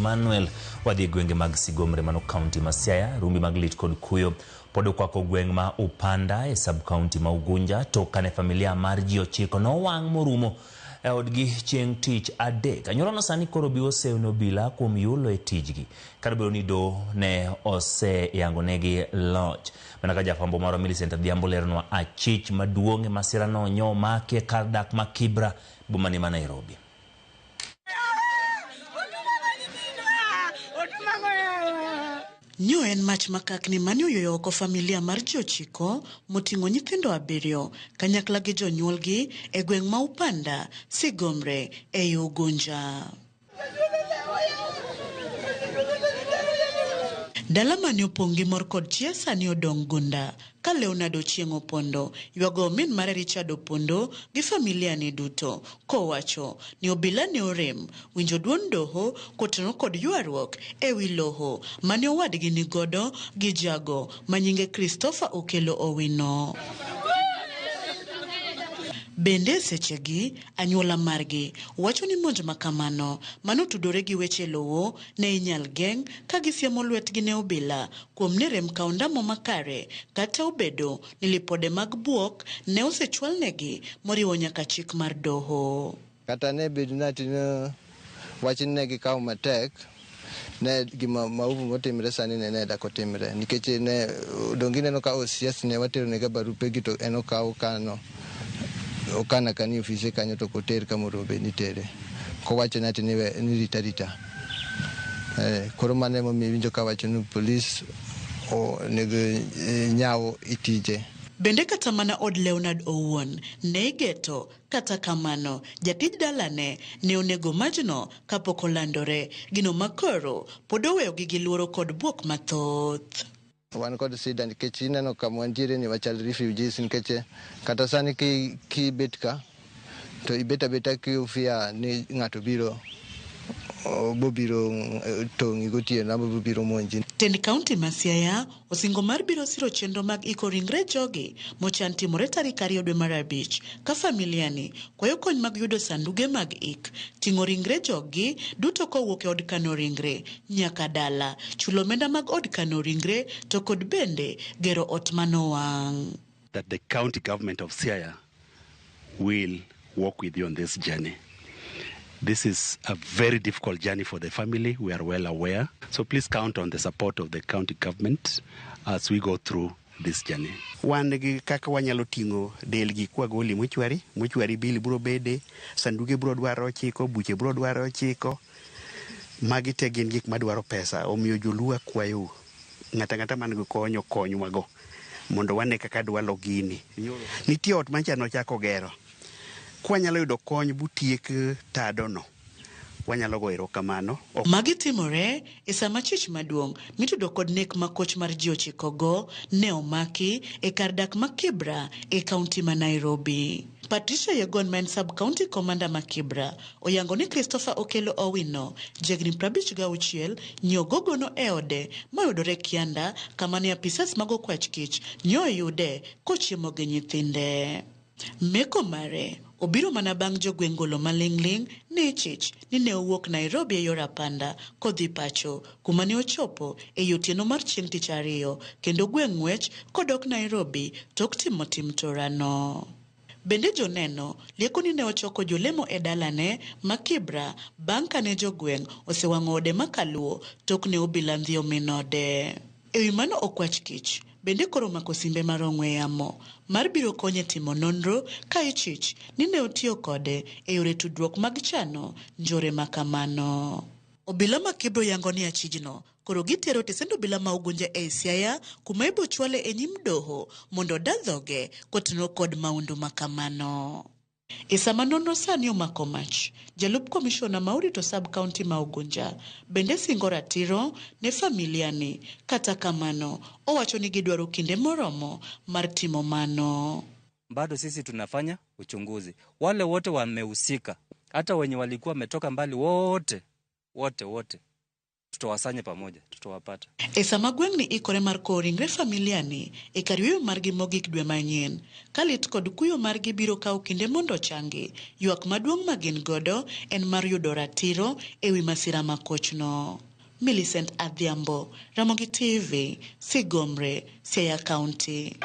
Emmanuel wadhi gwenge mag Sigomre mano county ma Siaya. Rumbi mag lit kod kuyo podo kwako gweng ma Upanda e sub county ma Ugunja to kane familia mar ji 9 no wang' morumo e odgi chieng' tich adek. Anyuola no sani koro biwo sewno obila kuom yulo e tijgi kar bedo ni do ne ose yangonegi loch. Mana ka jafwambo maro Millicent Adhiambo leronwa achich maduong' e masira no nyo make kar dak ma Kibra boma ma Nairobi. Nyo en mach makakni mani oyoyo oko familia mar ji 9 moting'o nyithindo 7 kanyakla gi jonyuolgi e gweng' ma Upanda, Sigomre e Ugunja. Dala mani opong' gi mor kod chia sani odong' gunda ka Leonardo Chieng' Opondo ywago min mare Richard Opondo gi familia ni duto kowacho ni obila ne orem winjo duond doho kotenore kod ywaruok e wi loho mane owadgi ni godo gi jago manyinge Christopher Okelo Owino. Bende sechegi anyuola margi wacho ni monj makamano mano tudore gi weche lowo ne inyal geng' ka gisiemo lwetgi ne obila kuom ne rem kawo ndamo makare kata obedo ni lipode mag buok ne osechwalnegi moriwo nyaka chik mar doho. Kata ne bedo nati no wachni ne gikawo matek ne gima mauvu motimre sani ne da kotimre nikech ne dongi neno ka OCS ne watero ne barupe gi to eno kawo kano okana kani ofise kanyo to koter kamorobe nitere kowacho nati ni rita koro mane mo winjo ka wacho ni police o nego nyawo itije. Bende kata mana od Leonard owuon ne igeto kata kamano jatij dalane ne onego majno kapok olandore gino makoro pod oweyogi gi luoro kod buok mathoth. Wan kod sida nikech ineno kama wantiere ni wachal refugees nikech kata sani ki bet ka to ibeta beta ki ufia ni ng'ato biro bobiro tongi gotieno na bobiro monji. Tend county ma Siaya osingo mar biro siro chenro mag iko ringre jogi mochan timore tarik 2 dwe mar 5 ka familia ni kwayo kony mag yudo sanduge mag ik ting'o ringre jogi duto kowuok e od kano ringre nyaka dala chulo omenda mag od kano ringre to kod bende gero ot manowang'. That the county government of Siaya will work with you on this journey. This is a very difficult journey for the family. We are well aware. So please count on the support of the county government as we go through this journey. Wan gi kaka wanyalo tingo del gi kwa goli muchwari bili bro bede sanduge bro dwaro 9 buche bro dwaro 9 magi te gin gik madwaro pesa omiyo joluo kwayo ngata man go konyo mago mondo wane kaka dwalo gini nitie ot manchano chako gero kwanyalo yudo kony butiek tado no wanyalo go erokamano. Magi timore e sama chich maduong' mitudo kod nek makoch mar ji 9 go ne omaki e kar dak ma Kibra e county ma Nairobi. Patricia Yegon maen sub county commander ma Kibra oyango ni Christopher Okelo Owino jegni 56 nyo gogono e ode mayudore Kianda kama ne apisas mago kwach kich nyo yude kochiemo gi nyithinde. Meko mare obiro mana bang' jogwengolo maling'ling ni chich ni ne owuok Nairobi e yor Apanda kodhi pacho kuma ne ochopo e yotieno mar chieng' tich 2 kendo gweng' ng'wech kodok Nairobi tok timo tim torano. Bende joneno lieko ni ne ochoko jolemo e dalane ma Kibra bang' kane jogweng' osewang'o ode makaluo tok ne obila ndhiyo minode. E wi mano okwach kich bende koro mako simbe mar ong'we yamo mar biro konye timo nonro ka ichich ni ne otiyo kode e yore tudruok mag chano njore makamano. Obila ma Kibro yango ni achijno koro gitero tesendo obila ma Ugunja e Siaya kuma ibo chwale e nyim doho mondo dadhoge kotenore kod maundu makamano. Isama nonro sani omako mach, jalup komishona maurito sub county ma Ugunja bende singo ratiro ne familia ni kata kamano owacho ni gidwaro kinde moromo mar timo mano. Bado sisi tunafanya uchunguzi. Wale wote wamehusika, hata wenye walikuwa wametoka mbali wote tutawasanya pamoja, tutawapata. E sama gweng'ni ikore mar kowo ringre familiani e kar yweyo margi mogik dwe manyien, kalit kod kuyo margi biro kawo kinde mondo changi, ywak maduong' ma gin godo en mar yudo ratiro e wi masira makochno. Millicent Adhiambo, Ramogi TV, Sigomre, Siaya County.